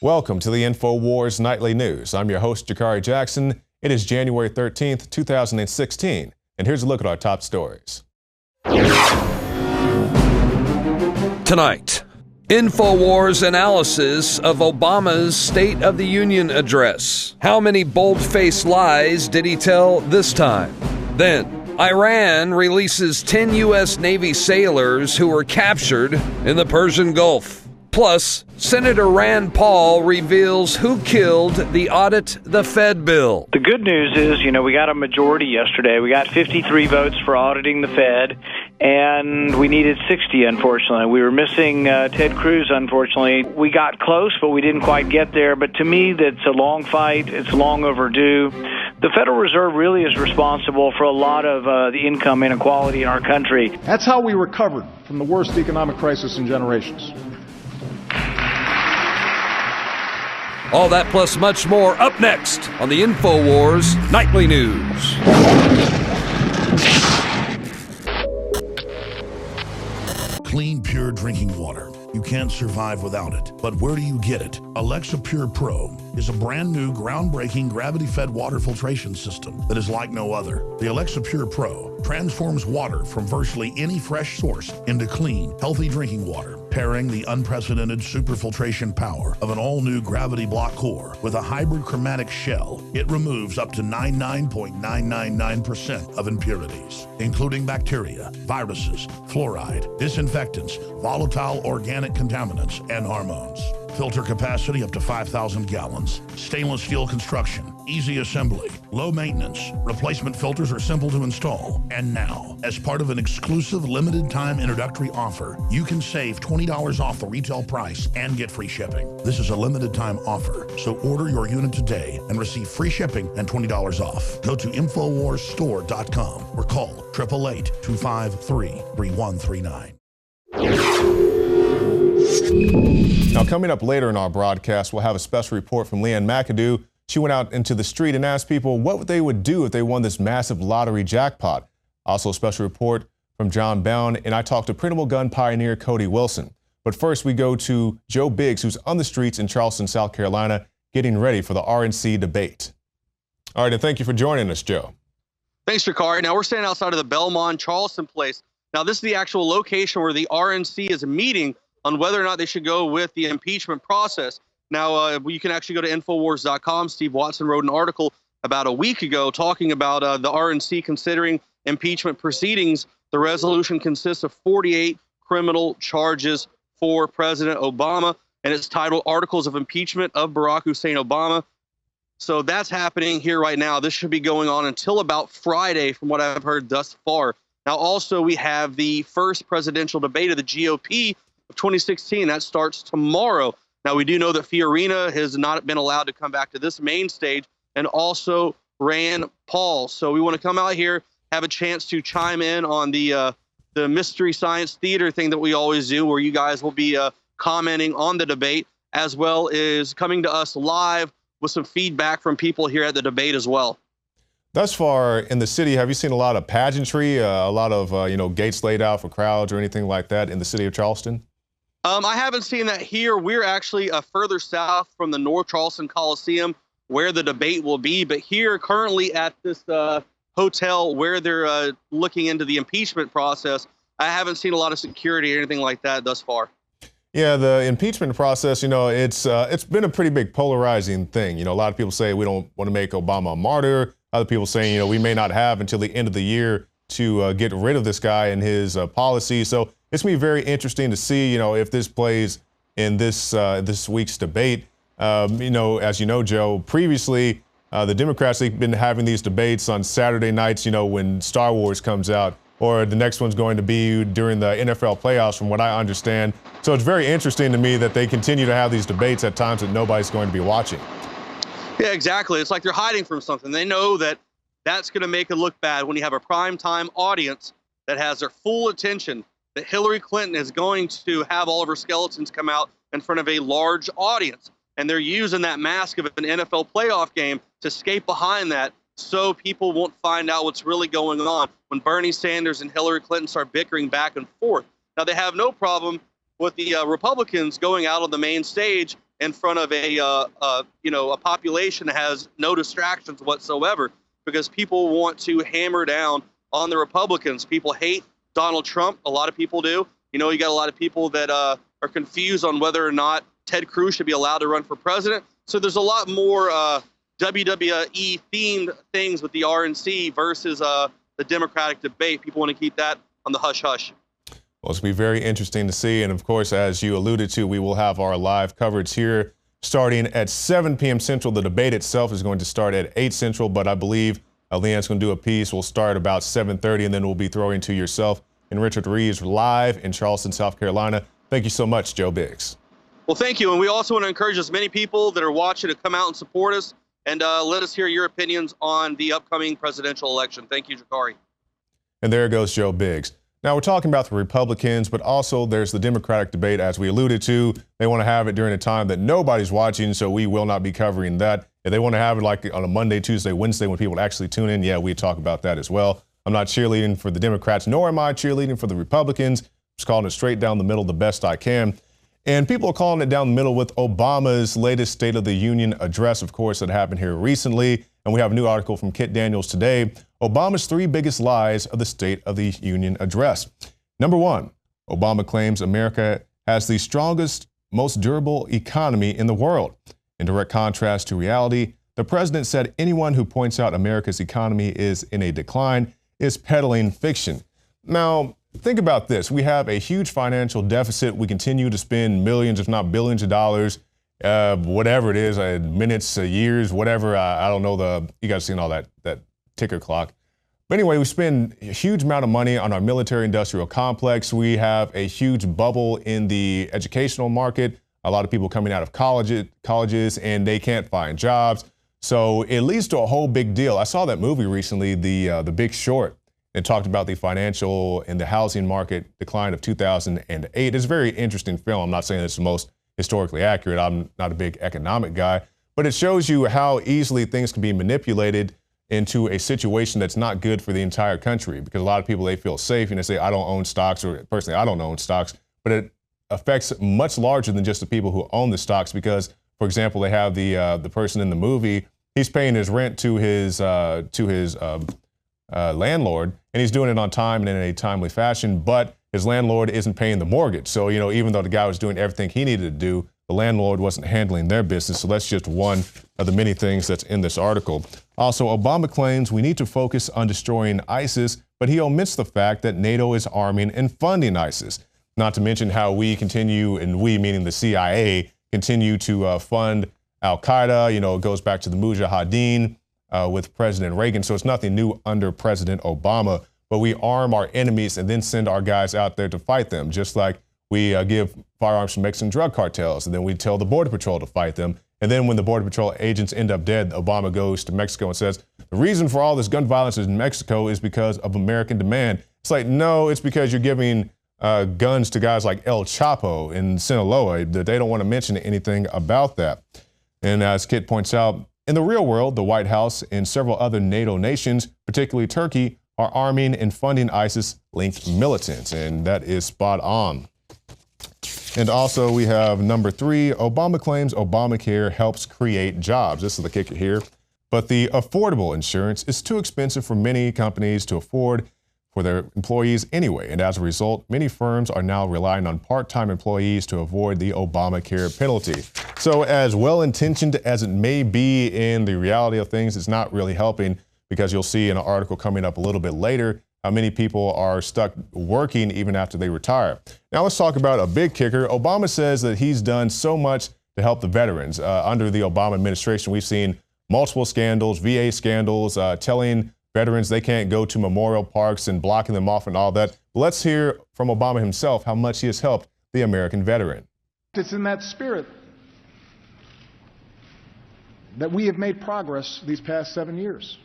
Welcome to the InfoWars Nightly News. I'm your host, Jakari Jackson. It is January 13th, 2016, and here's a look at our top stories. Tonight, InfoWars analysis of Obama's State of the Union address. How many bold-faced lies did he tell this time? Then, Iran releases 10 U.S. Navy sailors who were captured in the Persian Gulf. Plus, Senator Rand Paul reveals who killed the Audit the Fed bill. The good news is, we got a majority yesterday. We got 53 votes for auditing the Fed, and we needed 60, unfortunately. We were missing Ted Cruz, unfortunately. We got close, but we didn't quite get there. But to me, that's a long fight. It's long overdue. The Federal Reserve really is responsible for a lot of the income inequality in our country. That's how we recovered from the worst economic crisis in generations. All that plus much more up next on the InfoWars Nightly News. Clean, pure drinking water. You can't survive without it. But where do you get it? Alexa Pure Pro is a brand new, groundbreaking, gravity-fed water filtration system that is like no other. The Alexa Pure Pro transforms water from virtually any fresh source into clean, healthy drinking water, pairing the unprecedented superfiltration power of an all-new gravity block core with a hybrid chromatic shell. It removes up to 99.999% of impurities, including bacteria, viruses, fluoride, disinfectants, volatile organic contaminants, and hormones. Filter capacity up to 5,000 gallons. Stainless steel construction. Easy assembly. Low maintenance. Replacement filters are simple to install. And now, as part of an exclusive limited time introductory offer, you can save $20 off the retail price and get free shipping. This is a limited time offer, so order your unit today and receive free shipping and $20 off. Go to InfoWarsStore.com or call 888-253-3139. Now, coming up later in our broadcast, we'll have a special report from Leanne McAdoo. She went out into the street and asked people what they would do if they won this massive lottery jackpot. Also, a special report from John Bound, and I talked to printable gun pioneer Cody Wilson. But first, we go to Joe Biggs, who's on the streets in Charleston, South Carolina, getting ready for the RNC debate. All right, and thank you for joining us, Joe. Thanks, Jakari. Now, we're standing outside of the Belmont Charleston place. Now, this is the actual location where the RNC is meeting on whether or not they should go with the impeachment process. Now, you can actually go to InfoWars.com. Steve Watson wrote an article about a week ago talking about the RNC considering impeachment proceedings. The resolution consists of 48 criminal charges for President Obama, and it's titled Articles of Impeachment of Barack Hussein Obama. So that's happening here right now. This should be going on until about Friday, from what I've heard thus far. Now, also, we have the first presidential debate of the GOP of 2016. That starts tomorrow. Now, we do know that Fiorina has not been allowed to come back to this main stage, and also Rand Paul. So we want to come out here, have a chance to chime in on the Mystery Science Theater thing that we always do, where you guys will be commenting on the debate, as well as coming to us live with some feedback from people here at the debate as well. Thus far in the city, have you seen a lot of pageantry, a lot of gates laid out for crowds or anything like that in the city of Charleston? I haven't seen that here. We're actually further south from the North Charleston Coliseum where the debate will be. But here currently at this hotel where they're looking into the impeachment process, I haven't seen a lot of security or anything like that thus far. Yeah, the impeachment process, it's been a pretty big polarizing thing. A lot of people say we don't want to make Obama a martyr. Other people saying, we may not have until the end of the year to get rid of this guy and his policy. So it's going to be very interesting to see, if this plays in this week's debate. As you know, Joe, previously the Democrats have been having these debates on Saturday nights, when Star Wars comes out, or the next one's going to be during the NFL playoffs, from what I understand. So it's very interesting to me that they continue to have these debates at times that nobody's going to be watching. Yeah, exactly. It's like they're hiding from something. They know that that's going to make it look bad when you have a primetime audience that has their full attention, that Hillary Clinton is going to have all of her skeletons come out in front of a large audience. And they're using that mask of an NFL playoff game to escape behind that so people won't find out what's really going on when Bernie Sanders and Hillary Clinton start bickering back and forth. Now, they have no problem with the Republicans going out on the main stage in front of a population that has no distractions whatsoever, because people want to hammer down on the Republicans. People hate Donald Trump. A lot of people do. You got a lot of people that are confused on whether or not Ted Cruz should be allowed to run for president. So there's a lot more WWE themed things with the RNC versus the Democratic debate. People want to keep that on the hush hush. Well, it's going to be very interesting to see. And of course, as you alluded to, we will have our live coverage here starting at 7 p.m. Central. The debate itself is going to start at 8 Central, but I believe Leanne's going to do a piece. We'll start about 7:30, and then we'll be throwing to yourself and Richard Reeves live in Charleston, South Carolina. Thank you so much, Joe Biggs. Well, thank you. And we also want to encourage as many people that are watching to come out and support us and let us hear your opinions on the upcoming presidential election. Thank you, Jakari. And there goes Joe Biggs. Now, we're talking about the Republicans, but also there's the Democratic debate, as we alluded to. They want to have it during a time that nobody's watching, so we will not be covering that. If they want to have it like on a Monday, Tuesday, Wednesday when people actually tune in, yeah, we talk about that as well. I'm not cheerleading for the Democrats, nor am I cheerleading for the Republicans. I'm just calling it straight down the middle the best I can. And people are calling it down the middle with Obama's latest State of the Union address, of course, that happened here recently. And we have a new article from Kit Daniels today. Obama's 3 biggest lies of the State of the Union address. Number 1, Obama claims America has the strongest, most durable economy in the world. In direct contrast to reality, the president said anyone who points out America's economy is in a decline is peddling fiction. Now, think about this. We have a huge financial deficit. We continue to spend millions, if not billions of dollars, whatever it is, minutes, years, whatever. I don't know you guys seen all that ticker clock. But anyway, we spend a huge amount of money on our military industrial complex. We have a huge bubble in the educational market. A lot of people coming out of colleges and they can't find jobs. So it leads to a whole big deal. I saw that movie recently, The Big Short. It talked about the financial and the housing market decline of 2008. It's a very interesting film. I'm not saying it's the most historically accurate. I'm not a big economic guy, but it shows you how easily things can be manipulated into a situation that's not good for the entire country, because a lot of people, they feel safe and they say, I don't own stocks, or personally, I don't own stocks, but it affects much larger than just the people who own the stocks. Because, for example, they have the person in the movie, he's paying his rent to his landlord, and he's doing it on time and in a timely fashion, but his landlord isn't paying the mortgage. So, even though the guy was doing everything he needed to do, the landlord wasn't handling their business. So that's just one of the many things that's in this article. Also, Obama claims we need to focus on destroying ISIS, but he omits the fact that NATO is arming and funding ISIS. Not to mention how we continue, and we meaning the CIA, continue to fund Al-Qaeda. It goes back to the Mujahideen with President Reagan. So it's nothing new under President Obama, but we arm our enemies and then send our guys out there to fight them, just like we give firearms to Mexican drug cartels, and then we tell the Border Patrol to fight them. And then when the Border Patrol agents end up dead, Obama goes to Mexico and says, the reason for all this gun violence in Mexico is because of American demand. It's like, no, it's because you're giving guns to guys like El Chapo in Sinaloa. They don't want to mention anything about that. And as Kit points out, in the real world, the White House and several other NATO nations, particularly Turkey, are arming and funding ISIS-linked militants. And that is spot on. And also we have number 3, Obama claims Obamacare helps create jobs. This is the kicker here. But the affordable insurance is too expensive for many companies to afford for their employees anyway. And as a result, many firms are now relying on part-time employees to avoid the Obamacare penalty. So as well-intentioned as it may be in the reality of things, it's not really helping, because you'll see in an article coming up a little bit later how many people are stuck working even after they retire. Now let's talk about a big kicker. Obama says that he's done so much to help the veterans. Under the Obama administration, we've seen multiple scandals, VA scandals, telling veterans they can't go to memorial parks and blocking them off and all that. But let's hear from Obama himself how much he has helped the American veteran. It's in that spirit that we have made progress these past 7 years.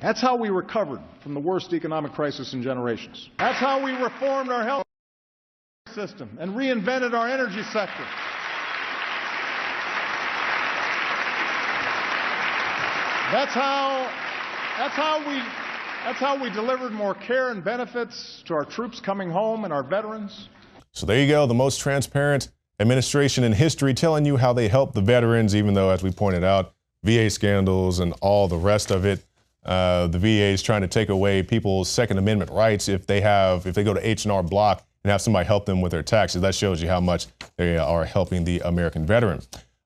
That's how we recovered from the worst economic crisis in generations. That's how we reformed our health system and reinvented our energy sector. That's how That's how we delivered more care and benefits to our troops coming home and our veterans. So there you go, the most transparent administration in history, telling you how they help the veterans, even though, as we pointed out, VA scandals and all the rest of it. The VA is trying to take away people's Second Amendment rights if they go to H&R Block and have somebody help them with their taxes. That shows you how much they are helping the American veteran.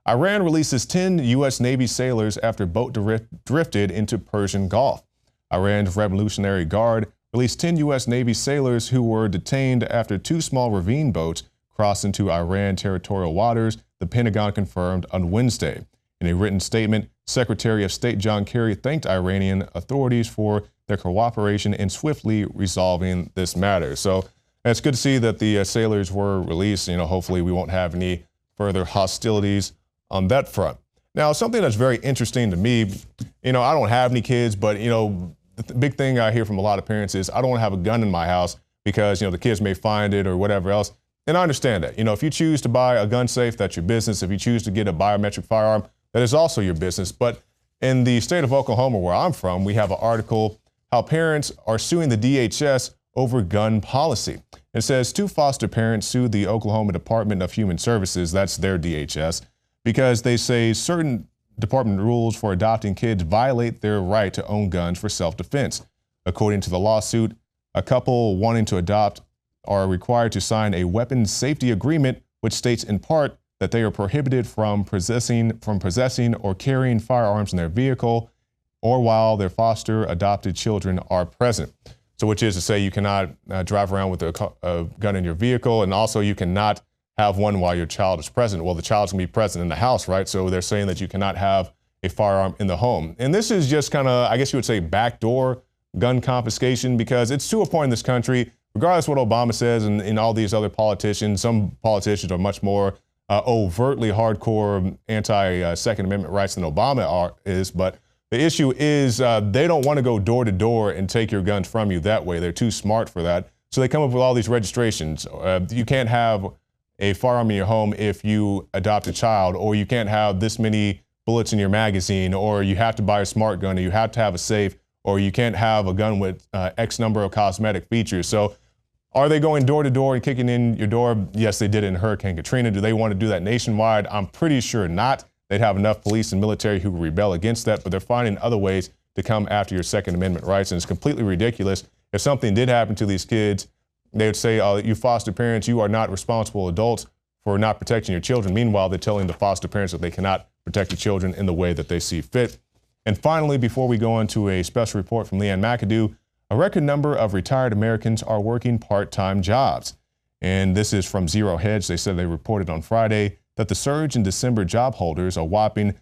Iran releases 10 U.S. Navy sailors after boat drifted into Persian Gulf. Iran's Revolutionary Guard released 10 U.S. Navy sailors who were detained after two small ravine boats crossed into Iran territorial waters, the Pentagon confirmed on Wednesday. In a written statement, Secretary of State John Kerry thanked Iranian authorities for their cooperation in swiftly resolving this matter. So it's good to see that the sailors were released. Hopefully we won't have any further hostilities on that front. Now, something that's very interesting to me, I don't have any kids, but, the big thing I hear from a lot of parents is I don't want to have a gun in my house because, the kids may find it or whatever else. And I understand that. If you choose to buy a gun safe, that's your business. If you choose to get a biometric firearm, that is also your business. But in the state of Oklahoma, where I'm from, we have an article how parents are suing the DHS over gun policy. It says 2 foster parents sued the Oklahoma Department of Human Services, that's their DHS, because they say certain department rules for adopting kids violate their right to own guns for self-defense. According to the lawsuit, a couple wanting to adopt are required to sign a weapons safety agreement, which states in part that they are prohibited from possessing or carrying firearms in their vehicle or while their foster adopted children are present. So which is to say you cannot drive around with a gun in your vehicle, and also you cannot have one while your child is present. Well, the child's gonna be present in the house, right? So they're saying that you cannot have a firearm in the home. And this is just kind of, I guess you would say, backdoor gun confiscation, because it's to a point in this country, regardless of what Obama says and all these other politicians, some politicians are much more overtly hardcore anti-Second Amendment rights than Obama is. But the issue is they don't want to go door to door and take your guns from you that way. They're too smart for that. So they come up with all these registrations. You can't have a firearm in your home if you adopt a child, or you can't have this many bullets in your magazine, or you have to buy a smart gun, or you have to have a safe, or you can't have a gun with X number of cosmetic features. So are they going door to door and kicking in your door? Yes, they did it in Hurricane Katrina. Do they want to do that nationwide? I'm pretty sure not. They'd have enough police and military who would rebel against that, but they're finding other ways to come after your Second Amendment rights. And it's completely ridiculous. If something did happen to these kids, they would say, you foster parents, you are not responsible adults for not protecting your children. Meanwhile, they're telling the foster parents that they cannot protect the children in the way that they see fit. And finally, before we go into a special report from Leanne McAdoo, a record number of retired Americans are working part-time jobs. And this is from Zero Hedge. They said they reported on Friday that the surge in December job holders, a whopping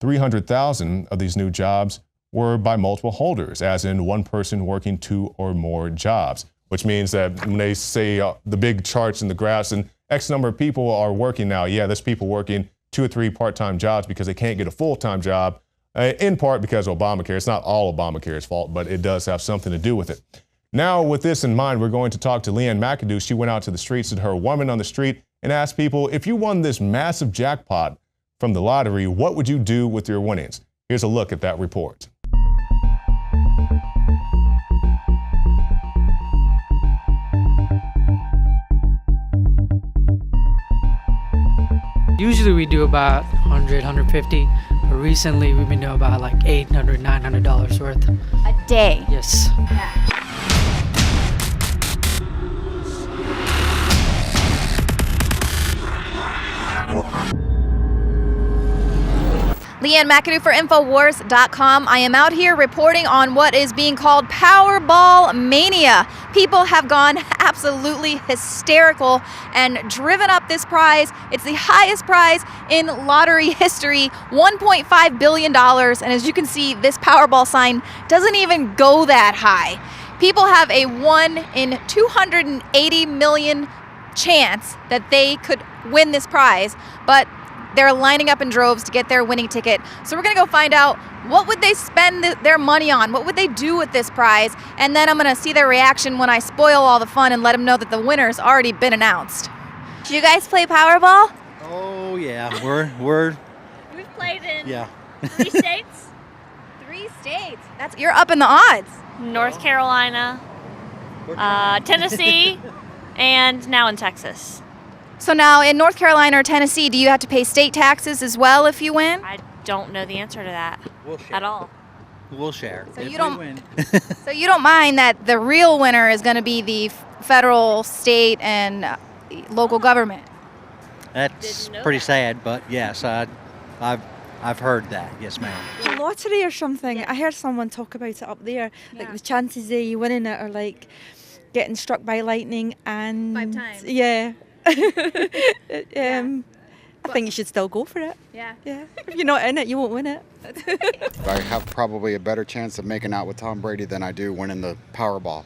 300,000 of these new jobs, were by multiple holders, as in one person working 2 or more jobs, which means that when they say the big charts and the graphs and X number of people are working now, yeah, there's people working 2 or 3 part-time jobs because they can't get a full-time job, in part because of Obamacare. It's not all Obamacare's fault, but it does have something to do with it. Now, with this in mind, we're going to talk to Leanne McAdoo. She went out to the streets with her woman on the street and asked people, if you won this massive jackpot from the lottery, what would you do with your winnings? Here's a look at that report. Usually we do about 100, 150, but recently we've been doing about like $800, $900 worth. A day? Yes. Leanne McAdoo for InfoWars.com. I am out here reporting on what is being called Powerball Mania. People have gone absolutely hysterical and driven up this prize. It's the highest prize in lottery history, $1.5 billion. And as you can see, this Powerball sign doesn't even go that high. People have a 1 in 280 million chance that they could win this prize, but they're lining up in droves to get their winning ticket. So we're gonna go find out what would they spend their money on, what would they do with this prize, and then I'm gonna see their reaction when I spoil all the fun and let them know that the winner's already been announced. Do you guys play Powerball? Oh yeah, We've played in 3 states. 3 states. You're up in the odds. North Carolina, Tennessee, and now in Texas. So now in North Carolina or Tennessee, do you have to pay state taxes as well if you win? I don't know the answer to that at all. We'll share. So you don't. So you don't mind that the real winner is going to be the federal, state, and local government. That's pretty sad, but yes, I've heard that. Yes, ma'am. Lottery or something. I heard someone talk about it up there. Like the chances of you winning it are like getting struck by lightning and 5 times. Yeah. I think you should still go for it. Yeah. Yeah. If you're not in it, you won't win it. I have probably a better chance of making out with Tom Brady than I do winning the Powerball.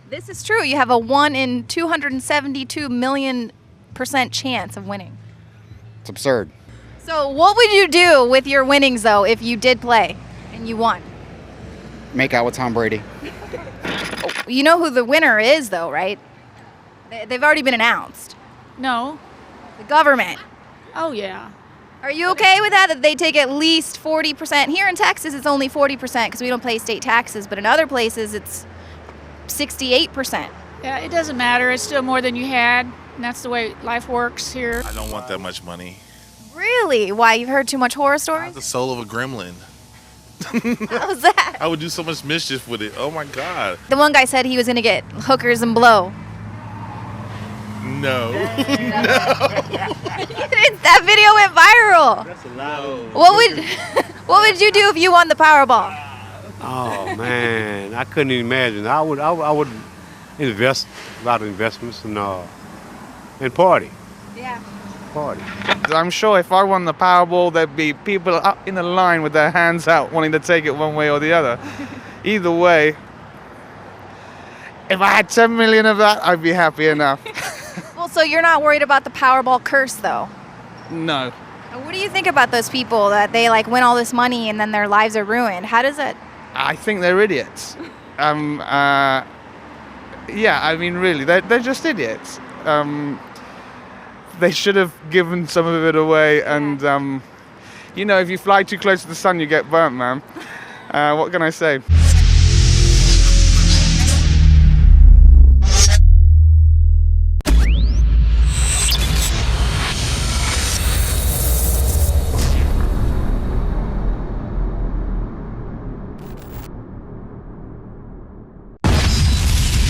This is true. You have a 1 in 272 million % chance of winning. It's absurd. So what would you do with your winnings, though, if you did play and you won? Make out with Tom Brady. You know who the winner is, though, right? They've already been announced. No. The government. Oh, yeah. Are you okay with that, that they take at least 40%? Here in Texas, it's only 40% because we don't pay state taxes, but in other places, it's 68%. Yeah, it doesn't matter. It's still more than you had, and that's the way life works here. I don't want that much money. Really? Why? You've heard too much horror stories? The soul of a gremlin. How's that? I would do so much mischief with it. Oh my God. The one guy said he was going to get hookers and blow. No. No. That video went viral. That's a lot. What would you do if you won the Powerball? Oh man, I couldn't even imagine. I would invest a lot of investments and party. Yeah. Party. I'm sure if I won the Powerball, there'd be people up in a line with their hands out wanting to take it one way or the other. Either way, if I had 10 million of that, I'd be happy enough. Well, so you're not worried about the Powerball curse, though? No. And what do you think about those people that they like win all this money and then their lives are ruined? How does it? I think they're idiots. Yeah, I mean, really, they're just idiots. They should have given some of it away, and you know, if you fly too close to the sun, you get burnt, man. What can I say?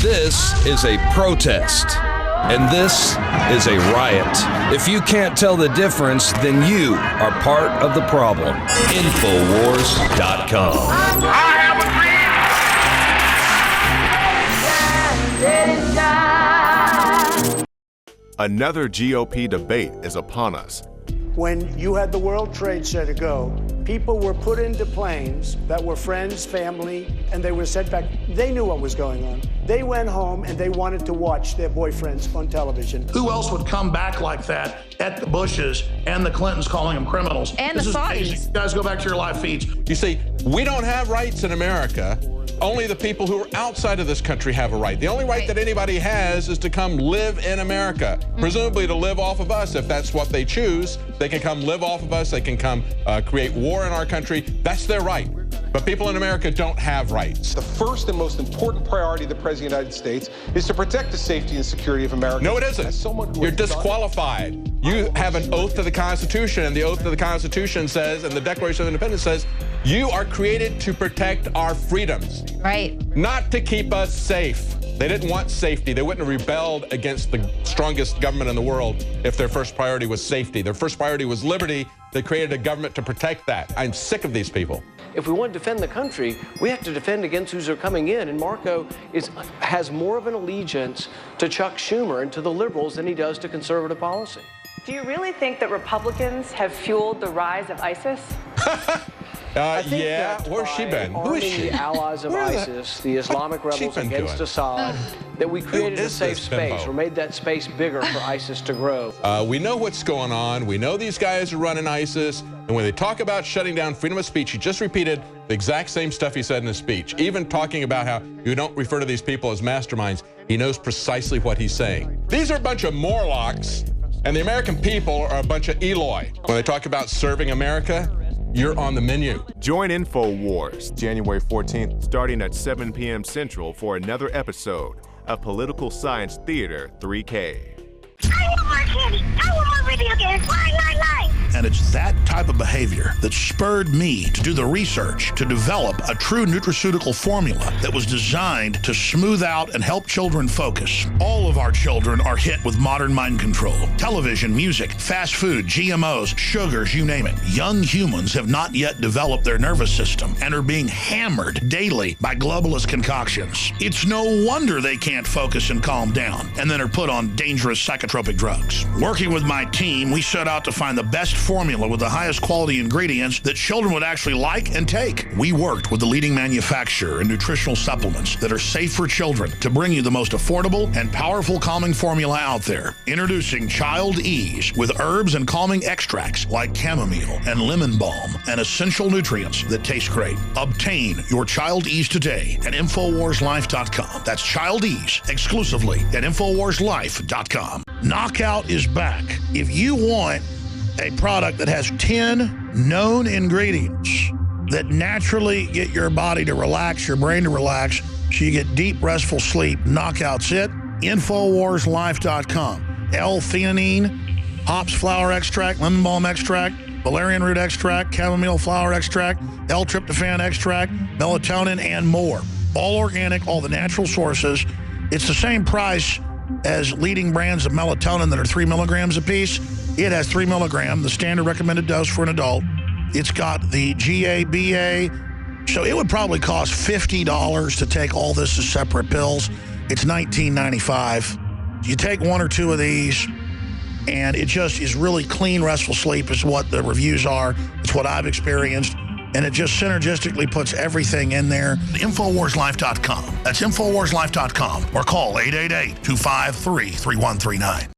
This is a protest, and this is a riot. If you can't tell the difference, then you are part of the problem. InfoWars.com. Another GOP debate is upon us. When you had the World Trade Center go, people were put into planes that were friends, family, and they were sent back. They knew what was going on. They went home and they wanted to watch their boyfriends on television. Who else would come back like that at the Bushes and the Clintons calling them criminals? And this the is Saudis. amazing. You guys go back to your live feeds. You see, we don't have rights in America. Only the people who are outside of this country have a right. The only right that anybody has is to come live in America, presumably to live off of us if that's what they choose. They can come live off of us. They can come create war in our country. That's their right. But people in America don't have rights. The first and most important priority of the President of the United States is to protect the safety and security of Americans. No, it isn't. You're disqualified. You have an oath to the Constitution, and the oath to the Constitution says, and the Declaration of Independence says, you are created to protect our freedoms. Right. Not to keep us safe. They didn't want safety. They wouldn't have rebelled against the strongest government in the world if their first priority was safety. Their first priority was liberty. They created a government to protect that. I'm sick of these people. If we want to defend the country, we have to defend against who's are coming in. And Marco has more of an allegiance to Chuck Schumer and to the liberals than he does to conservative policy. Do you really think that Republicans have fueled the rise of ISIS? Yeah, where's she been? Who is she? The allies of ISIS, the Islamic rebels against Assad, that we created a safe space or made that space bigger for ISIS to grow. We know what's going on. We know these guys are running ISIS. And when they talk about shutting down freedom of speech, he just repeated the exact same stuff he said in his speech. Even talking about how you don't refer to these people as masterminds, he knows precisely what he's saying. These are a bunch of Morlocks, and the American people are a bunch of Eloi. When they talk about serving America, you're on the menu. Join InfoWars January 14th, starting at 7 p.m. Central for another episode of Political Science Theater 3K. I want more candy. I want more video games. Lie. And it's that type of behavior that spurred me to do the research to develop a true nutraceutical formula that was designed to smooth out and help children focus. All of our children are hit with modern mind control. Television, music, fast food, GMOs, sugars, you name it. Young humans have not yet developed their nervous system and are being hammered daily by globalist concoctions. It's no wonder they can't focus and calm down and then are put on dangerous psychotropic drugs. Working with my team, we set out to find the best formula with the highest quality ingredients that children would actually like and take. We worked with the leading manufacturer in nutritional supplements that are safe for children to bring you the most affordable and powerful calming formula out there. Introducing Child Ease with herbs and calming extracts like chamomile and lemon balm and essential nutrients that taste great. Obtain your Child Ease today at InfoWarsLife.com. That's Child Ease exclusively at InfoWarsLife.com. Knockout is back. If you want a product that has 10 known ingredients that naturally get your body to relax, your brain to relax, so you get deep, restful sleep, Knockout's it. InfoWarsLife.com. L-theanine, hops flower extract, lemon balm extract, valerian root extract, chamomile flower extract, L-tryptophan extract, melatonin, and more. All organic, all the natural sources. It's the same price as leading brands of melatonin that are 3 milligrams a piece. It has 3 milligrams, the standard recommended dose for an adult. It's got the GABA, so it would probably cost $50 to take all this as separate pills. It's $19.95. You take one or two of these, and it just is really clean, restful sleep is what the reviews are. It's what I've experienced, and it just synergistically puts everything in there. InfoWarsLife.com. That's InfoWarsLife.com, or call 888-253-3139.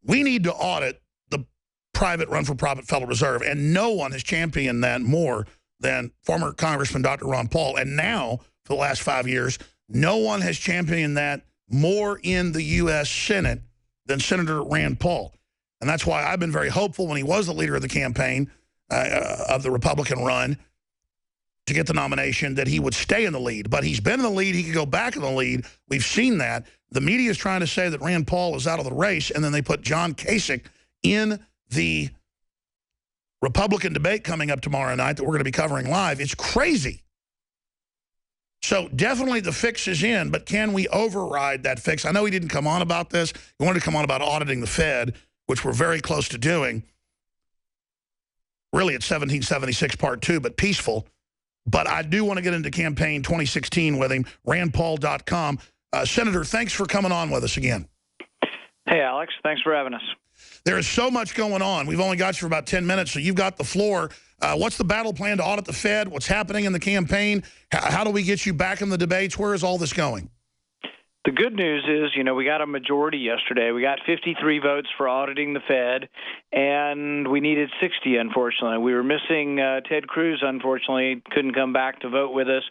We need to audit the private run-for-profit Federal Reserve, and no one has championed that more than former Congressman Dr. Ron Paul. And now, for the last 5 years, no one has championed that more in the U.S. Senate than Senator Rand Paul. And that's why I've been very hopeful when he was the leader of the campaign of the Republican run to get the nomination that he would stay in the lead. But he's been in the lead. He could go back in the lead. We've seen that. The media is trying to say that Rand Paul is out of the race, and then they put John Kasich in the Republican debate coming up tomorrow night that we're going to be covering live. It's crazy. So definitely the fix is in, but can we override that fix? I know he didn't come on about this. He wanted to come on about auditing the Fed, which we're very close to doing. Really, it's 1776 Part 2, but peaceful. But I do want to get into campaign 2016 with him, randpaul.com. Senator, thanks for coming on with us again. Hey, Alex. Thanks for having us. There is so much going on. We've only got you for about 10 minutes, so you've got the floor. What's the battle plan to audit the Fed? What's happening in the campaign? How do we get you back in the debates? Where is all this going? The good news is, we got a majority yesterday. We got 53 votes for auditing the Fed, and we needed 60, unfortunately. We were missing Ted Cruz, unfortunately, couldn't come back to vote with us.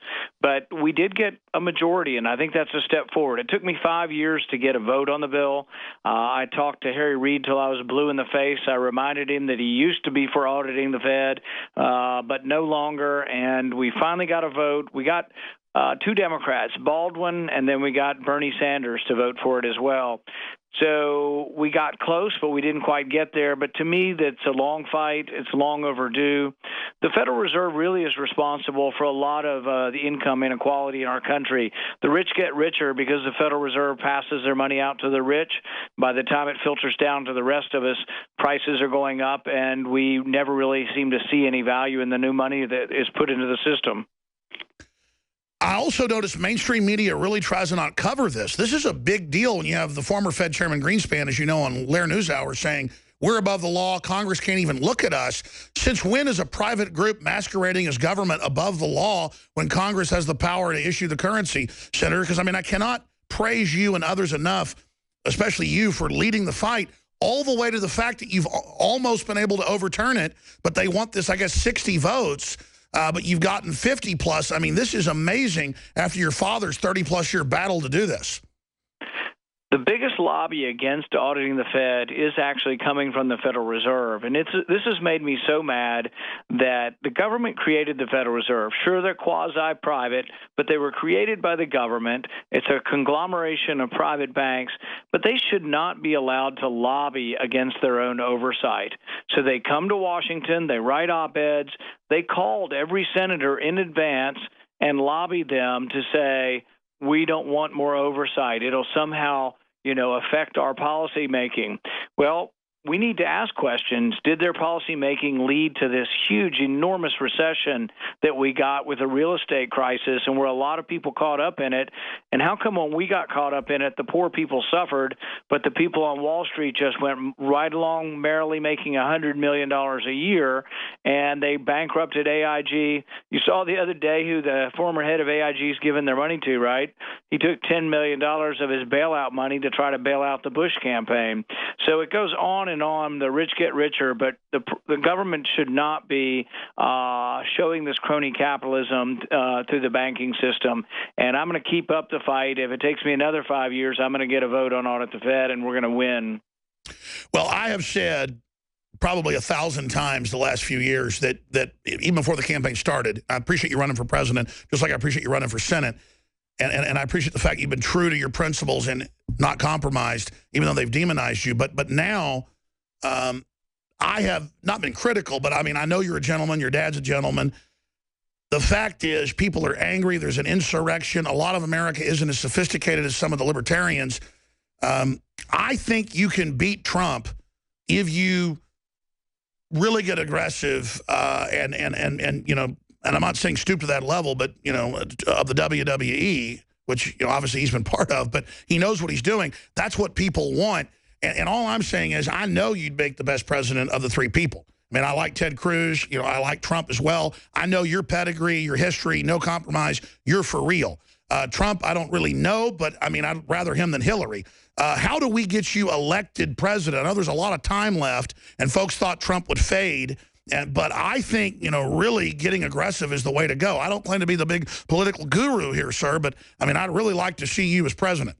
But we did get a majority, and I think that's a step forward. It took me 5 years to get a vote on the bill. I talked to Harry Reid till I was blue in the face. I reminded him that he used to be for auditing the Fed, but no longer, and we finally got a vote. We got two Democrats, Baldwin, and then we got Bernie Sanders to vote for it as well. So we got close, but we didn't quite get there. But to me, that's a long fight. It's long overdue. The Federal Reserve really is responsible for a lot of the income inequality in our country. The rich get richer because the Federal Reserve passes their money out to the rich. By the time it filters down to the rest of us, prices are going up, and we never really seem to see any value in the new money that is put into the system. I also noticed mainstream media really tries to not cover this. This is a big deal when you have the former Fed Chairman Greenspan, as you know, on Lair NewsHour saying, we're above the law, Congress can't even look at us. Since when is a private group masquerading as government above the law when Congress has the power to issue the currency, Senator? Because, I cannot praise you and others enough, especially you, for leading the fight all the way to the fact that you've almost been able to overturn it, but they want this, 60 votes. But you've gotten 50 plus. This is amazing after your father's 30-plus year battle to do this. The biggest lobby against auditing the Fed is actually coming from the Federal Reserve. And this has made me so mad that the government created the Federal Reserve. Sure, they're quasi-private, but they were created by the government. It's a conglomeration of private banks, but they should not be allowed to lobby against their own oversight. So they come to Washington, they write op-eds, they called every senator in advance and lobbied them to say, we don't want more oversight. It'll somehow affect our policy making. Well, we need to ask questions. Did their policy making lead to this huge, enormous recession that we got with a real estate crisis, and were a lot of people caught up in it? And how come when we got caught up in it, the poor people suffered, but the people on Wall Street just went right along merrily making $100 million a year, and they bankrupted AIG? You saw the other day who the former head of AIG is giving their money to, right? He took $10 million of his bailout money to try to bail out the Bush campaign. So it goes on and on. The rich get richer, but the government should not be showing this crony capitalism through the banking system. And I'm going to keep up the fight. If it takes me another 5 years, I'm going to get a vote on audit the Fed, and we're going to win. Well, I have said probably 1,000 times the last few years that even before the campaign started, I appreciate you running for president, just like I appreciate you running for Senate. And I appreciate the fact you've been true to your principles and not compromised, even though they've demonized you. But now I have not been critical, but I mean, I know you're a gentleman. Your dad's a gentleman. The fact is, people are angry. There's an insurrection. A lot of America isn't as sophisticated as some of the libertarians. I think you can beat Trump if you really get aggressive and I'm not saying stoop to that level, but, of the WWE, which, obviously he's been part of, but he knows what he's doing. That's what people want. And all I'm saying is I know you'd make the best president of the three people. I mean, I like Ted Cruz. I like Trump as well. I know your pedigree, your history, no compromise. You're for real. Trump, I don't really know, but, I mean, I'd rather him than Hillary. How do we get you elected president? I know there's a lot of time left, and folks thought Trump would fade. But I think, really getting aggressive is the way to go. I don't claim to be the big political guru here, sir, but, I mean, I'd really like to see you as president.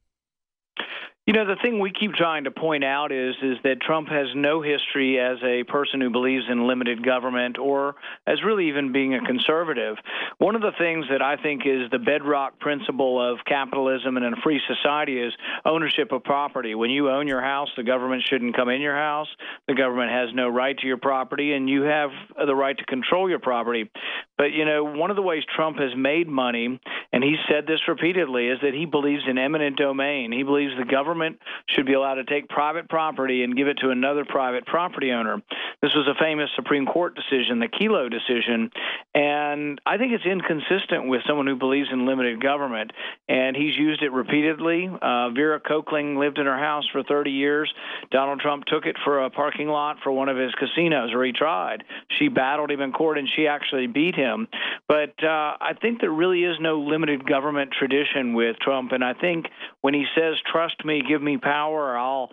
The thing we keep trying to point out is that Trump has no history as a person who believes in limited government or as really even being a conservative. One of the things that I think is the bedrock principle of capitalism and in a free society is ownership of property. When you own your house, the government shouldn't come in your house. The government has no right to your property, and you have the right to control your property. But, one of the ways Trump has made money, and he's said this repeatedly, is that he believes in eminent domain. He believes the government should be allowed to take private property and give it to another private property owner. This was a famous Supreme Court decision, the Kelo decision, and I think it's inconsistent with someone who believes in limited government, and he's used it repeatedly. Vera Cochling lived in her house for 30 years. Donald Trump took it for a parking lot for one of his casinos, or he tried. She battled him in court, and she actually beat him. But I think there really is no limited government tradition with Trump, and I think when he says, trust me, give me power, I'll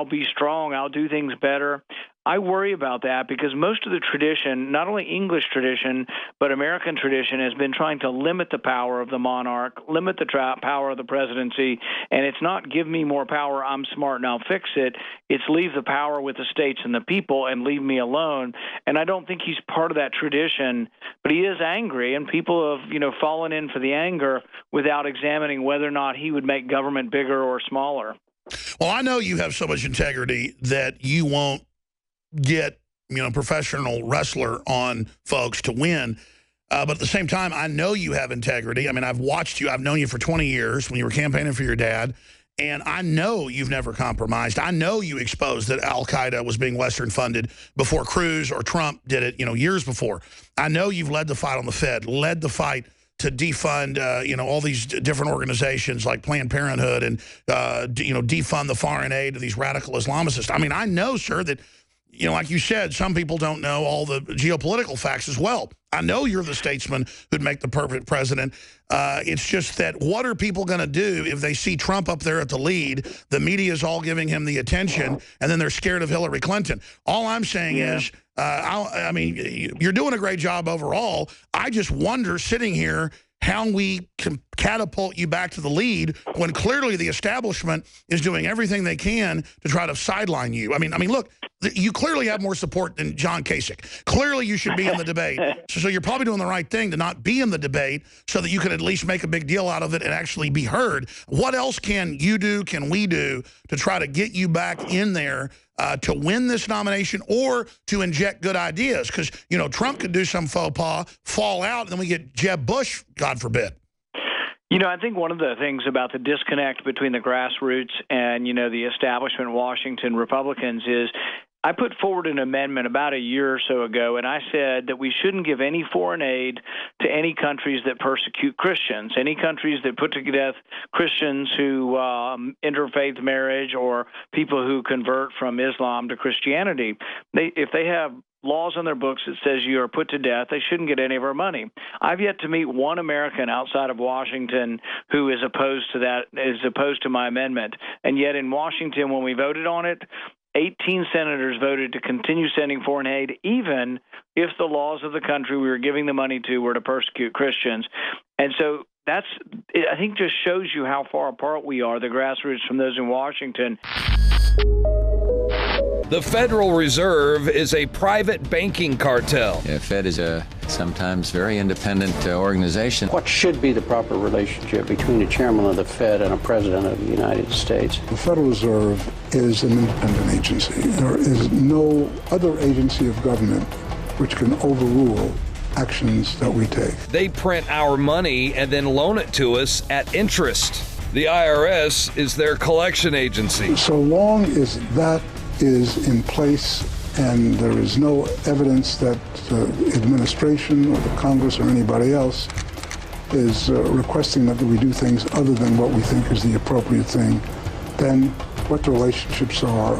be strong, I'll do things better, I worry about that because most of the tradition, not only English tradition, but American tradition, has been trying to limit the power of the monarch, limit the power of the presidency, and it's not give me more power, I'm smart and I'll fix it. It's leave the power with the states and the people and leave me alone. And I don't think he's part of that tradition, but he is angry, and people have, fallen in for the anger without examining whether or not he would make government bigger or smaller. Well, I know you have so much integrity that you won't get, professional wrestler on folks to win. But at the same time, I know you have integrity. I mean, I've watched you. I've known you for 20 years when you were campaigning for your dad. And I know you've never compromised. I know you exposed that al-Qaeda was being Western funded before Cruz or Trump did it, years before. I know you've led the fight on the Fed, led the fight to defund, all these different organizations like Planned Parenthood and, defund the foreign aid to these radical Islamicists. I mean, I know, sir, that, like you said, some people don't know all the geopolitical facts as well. I know you're the statesman who'd make the perfect president. It's just that what are people going to do if they see Trump up there at the lead, the media's all giving him the attention, and then they're scared of Hillary Clinton? All I'm saying is, I mean, you're doing a great job overall. I just wonder, sitting here, how we can catapult you back to the lead when clearly the establishment is doing everything they can to try to sideline you. I mean, look, you clearly have more support than John Kasich. Clearly you should be in the debate. So you're probably doing the right thing to not be in the debate so that you can at least make a big deal out of it and actually be heard. What else can you do, can we do to try to get you back in there to win this nomination or to inject good ideas? Because, you know, Trump could do some faux pas, fall out, and then we get Jeb Bush, God forbid. You know, I think one of the things about the disconnect between the grassroots and, you know, the establishment Washington Republicans is I put forward an amendment about a year or so ago, and I said that we shouldn't give any foreign aid to any countries that persecute Christians, any countries that put to death Christians who interfaith marriage or people who convert from Islam to Christianity. If they have laws on their books that says you are put to death, they shouldn't get any of our money. I've yet to meet one American outside of Washington who is opposed to that, is opposed to my amendment. And yet in Washington, when we voted on it, 18 senators voted to continue sending foreign aid, even if the laws of the country we were giving the money to were to persecute Christians. And so that's, I think, just shows you how far apart we are, the grassroots, from those in Washington. The Federal Reserve is a private banking cartel. The Fed is a sometimes very independent organization. What should be the proper relationship between a chairman of the Fed and a president of the United States? The Federal Reserve is an independent agency. There is no other agency of government which can overrule actions that we take. They print our money and then loan it to us at interest. The IRS is their collection agency. So long as that is in place and there is no evidence that the administration or the Congress or anybody else is requesting that we do things other than what we think is the appropriate thing, then what the relationships are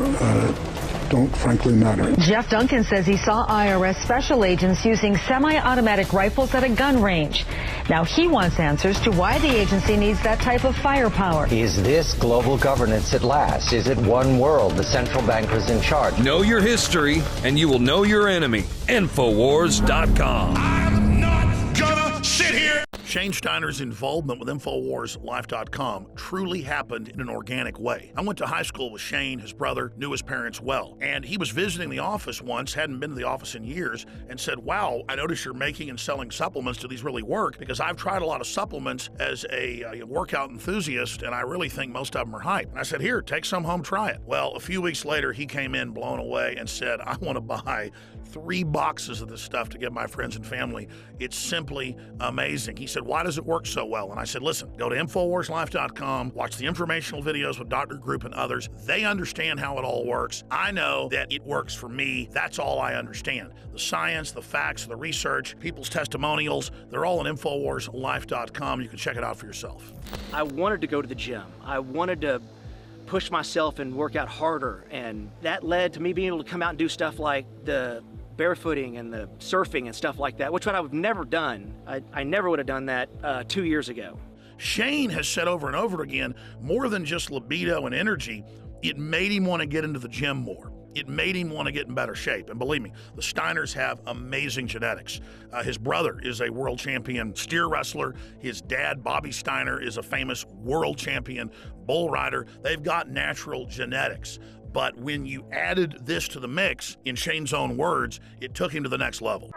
don't frankly matter. Jeff Duncan says he saw IRS special agents using semi-automatic rifles at a gun range. Now he wants answers to why the agency needs that type of firepower. Is this global governance at last? Is it one world, the central bankers in charge? Know your history, and you will know your enemy. Infowars.com. I'm not gonna sit here. Shane Steiner's involvement with InfoWarsLife.com truly happened in an organic way. I went to high school with Shane, his brother, knew his parents well, and he was visiting the office once, hadn't been to the office in years, and said, wow, I notice you're making and selling supplements. Do these really work? Because I've tried a lot of supplements as a workout enthusiast, and I really think most of them are hype. And I said, here, take some home, try it. Well, a few weeks later, he came in blown away and said, I want to buy 3 boxes of this stuff to give my friends and family. It's simply amazing. He said, why does it work so well? And I said, listen, go to InfoWarsLife.com, watch the informational videos with Dr. Group and others. They understand how it all works. I know that it works for me. That's all I understand. The science, the facts, the research, people's testimonials, they're all on InfoWarsLife.com. You can check it out for yourself. I wanted to go to the gym. I wanted to push myself and work out harder. And that led to me being able to come out and do stuff like the barefooting and the surfing and stuff like that, which I've never done. I never would have done that 2 years ago. Shane has said over and over again, more than just libido and energy, it made him want to get into the gym more. It made him want to get in better shape. And believe me, the Steiners have amazing genetics. His brother is a world champion steer wrestler. His dad, Bobby Steiner, is a famous world champion bull rider. They've got natural genetics. But when you added this to the mix, in Shane's own words, it took him to the next level.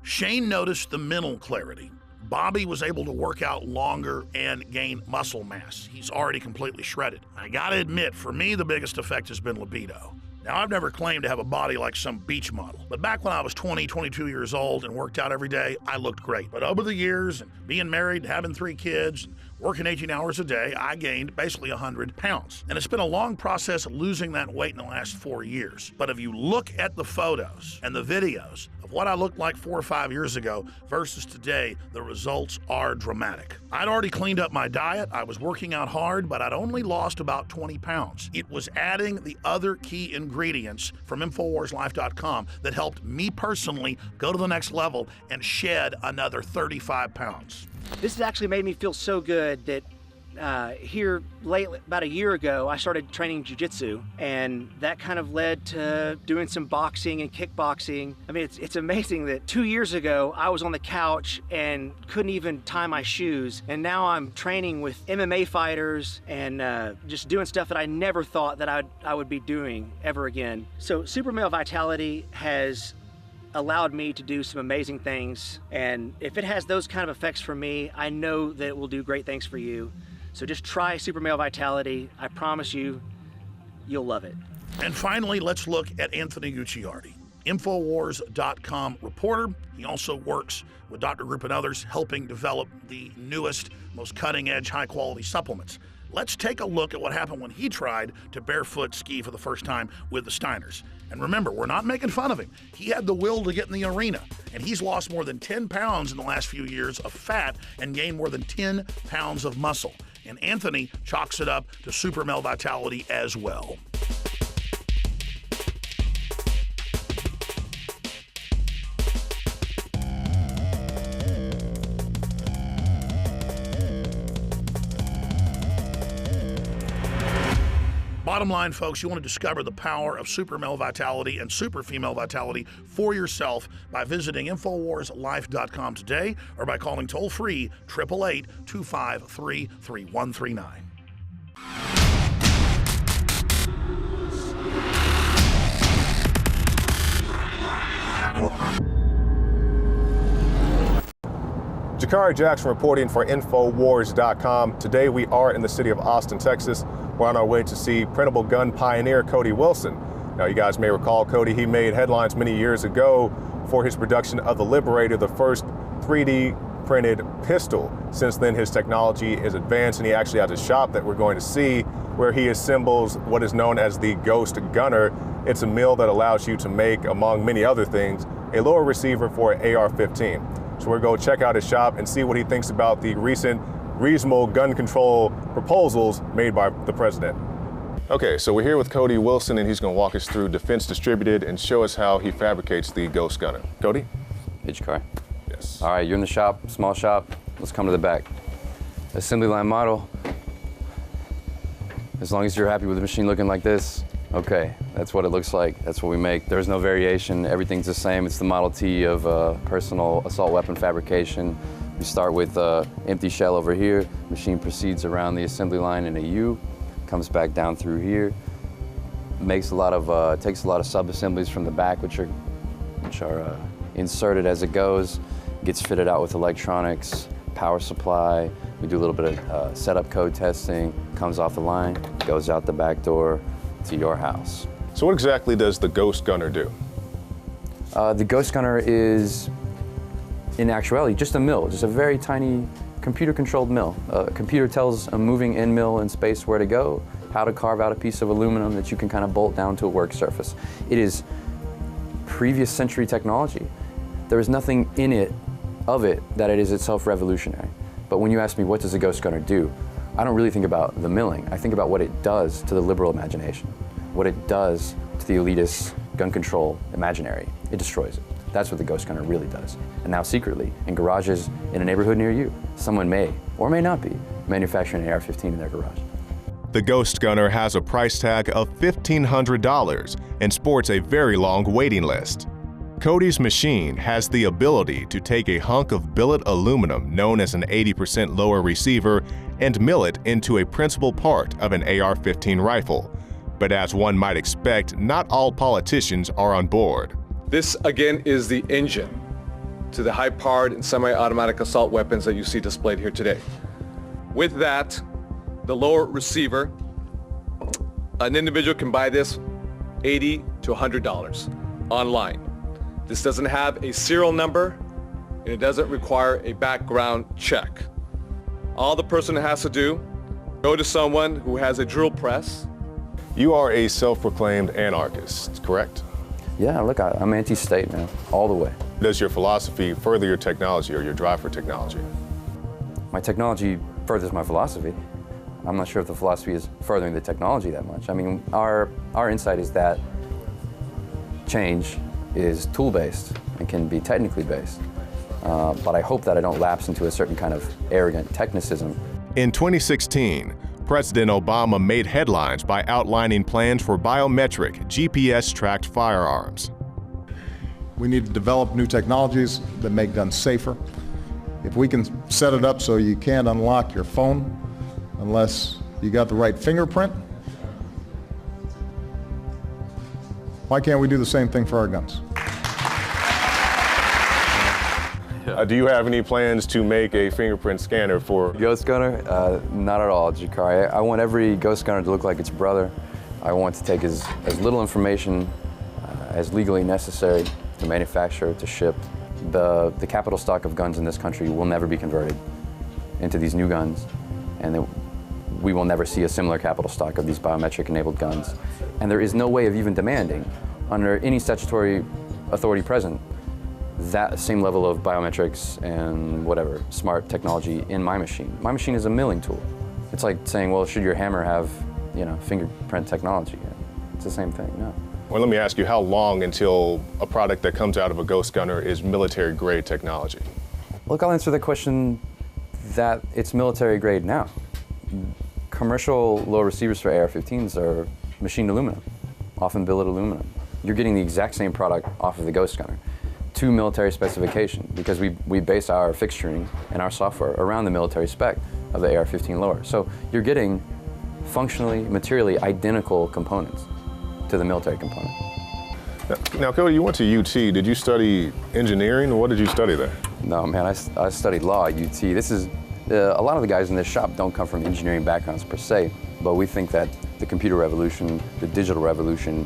Shane noticed the mental clarity. Bobby was able to work out longer and gain muscle mass. He's already completely shredded. I gotta admit, for me, the biggest effect has been libido. Now, I've never claimed to have a body like some beach model, but back when I was 20, 22 years old and worked out every day, I looked great. But over the years, and being married, having 3 kids, and working 18 hours a day, I gained basically 100 pounds. And it's been a long process losing that weight in the last 4 years. But if you look at the photos and the videos of what I looked like 4 or 5 years ago versus today, the results are dramatic. I'd already cleaned up my diet. I was working out hard, but I'd only lost about 20 pounds. It was adding the other key ingredients from InfoWarsLife.com that helped me personally go to the next level and shed another 35 pounds. This has actually made me feel so good that here lately, about a year ago, I started training jiu-jitsu, and that kind of led to doing some boxing and kickboxing. I mean, it's amazing that 2 years ago, I was on the couch and couldn't even tie my shoes, and now I'm training with MMA fighters and just doing stuff that I never thought that I would be doing ever again. So Super Male Vitality has allowed me to do some amazing things, and if it has those kind of effects for me, I know that it will do great things for you. So just try Super Male Vitality. I promise you, you'll love it. And finally, let's look at Anthony Gucciardi, InfoWars.com reporter. He also works with Dr. Group and others, helping develop the newest, most cutting-edge, high-quality supplements. Let's take a look at what happened when he tried to barefoot ski for the first time with the Steiners. And remember, we're not making fun of him. He had the will to get in the arena, and he's lost more than 10 pounds in the last few years of fat and gained more than 10 pounds of muscle. And Anthony chalks it up to Super Male Vitality as well. Bottom line, folks, you want to discover the power of Super Male Vitality and Super Female Vitality for yourself by visiting InfoWarsLife.com today or by calling toll-free 888-253-3139. Jakari Jackson reporting for InfoWars.com. Today we are in the city of Austin, Texas. We're on our way to see printable gun pioneer Cody Wilson. Now, you guys may recall Cody, he made headlines many years ago for his production of the Liberator, the first 3D printed pistol. Since then, his technology is advanced, and he actually has a shop that we're going to see where he assembles what is known as the Ghost Gunner. It's a mill that allows you to make, among many other things, a lower receiver for an AR-15. So we're going to check out his shop and see what he thinks about the recent reasonable gun control proposals made by the president. Okay, so we're here with Cody Wilson, and he's going to walk us through Defense Distributed and show us how he fabricates the Ghost Gunner. Cody? Hey, Jakari. Yes. All right, you're in the shop, small shop. Let's come to the back. Assembly line model. As long as you're happy with the machine looking like this, okay, that's what it looks like. That's what we make. There's no variation. Everything's the same. It's the Model T of personal assault weapon fabrication. We start with empty shell over here. Machine proceeds around the assembly line in a U, comes back down through here. Takes a lot of sub-assemblies from the back, which are inserted as it goes. Gets fitted out with electronics, power supply. We do a little bit of setup code testing. Comes off the line, goes out the back door to your house. So what exactly does the Ghost Gunner do? The Ghost Gunner is, in actuality, just a mill, just a very tiny computer-controlled mill. A computer tells a moving end mill in space where to go, how to carve out a piece of aluminum that you can kind of bolt down to a work surface. It is previous century technology. There is nothing in it, of it, that it is itself revolutionary. But when you ask me, what does a Ghost Gunner do? I don't really think about the milling. I think about what it does to the liberal imagination, what it does to the elitist gun control imaginary. It destroys it. That's what the Ghost Gunner really does. And now secretly, in garages in a neighborhood near you, someone may, or may not be, manufacturing an AR-15 in their garage. The Ghost Gunner has a price tag of $1,500 and sports a very long waiting list. Cody's machine has the ability to take a hunk of billet aluminum known as an 80% lower receiver and mill it into a principal part of an AR-15 rifle. But as one might expect, not all politicians are on board. This, again, is the engine to the high-powered and semi-automatic assault weapons that you see displayed here today. With that, the lower receiver, an individual can buy this $80 to $100 online. This doesn't have a serial number, and it doesn't require a background check. All the person has to do, go to someone who has a drill press. You are a self-proclaimed anarchist, correct? Yeah, look, I'm anti-state, man, all the way. Does your philosophy further your technology or your drive for technology? My technology furthers my philosophy. I'm not sure if the philosophy is furthering the technology that much. I mean, our insight is that change is tool-based and can be technically based. But I hope that I don't lapse into a certain kind of arrogant technicism. In 2016, President Obama made headlines by outlining plans for biometric, GPS-tracked firearms. We need to develop new technologies that make guns safer. If we can set it up so you can't unlock your phone unless you got the right fingerprint, why can't we do the same thing for our guns? Do you have any plans to make a fingerprint scanner for Ghost Gunner? Not at all, Jakari. I want every Ghost Gunner to look like its brother. I want to take as little information as legally necessary to manufacture, to ship. The capital stock of guns in this country will never be converted into these new guns, and we will never see a similar capital stock of these biometric-enabled guns. And there is no way of even demanding, under any statutory authority present, that same level of biometrics and whatever smart technology in my machine. My machine is a milling tool. It's like saying, well, should your hammer have, fingerprint technology? It's the same thing, no. Well, let me ask you, how long until a product that comes out of a Ghost Gunner is military-grade technology? Look, I'll answer the question that it's military-grade now. Commercial low receivers for AR-15s are machined aluminum, often billet aluminum. You're getting the exact same product off of the Ghost Gunner to military specification, because we base our fixturing and our software around the military spec of the AR-15 lower. So you're getting functionally, materially identical components to the military component. Now, Cody, you went to UT. Did you study engineering, or what did you study there? No, man, I studied law at UT. This is, a lot of the guys in this shop don't come from engineering backgrounds per se, but we think that the computer revolution, the digital revolution,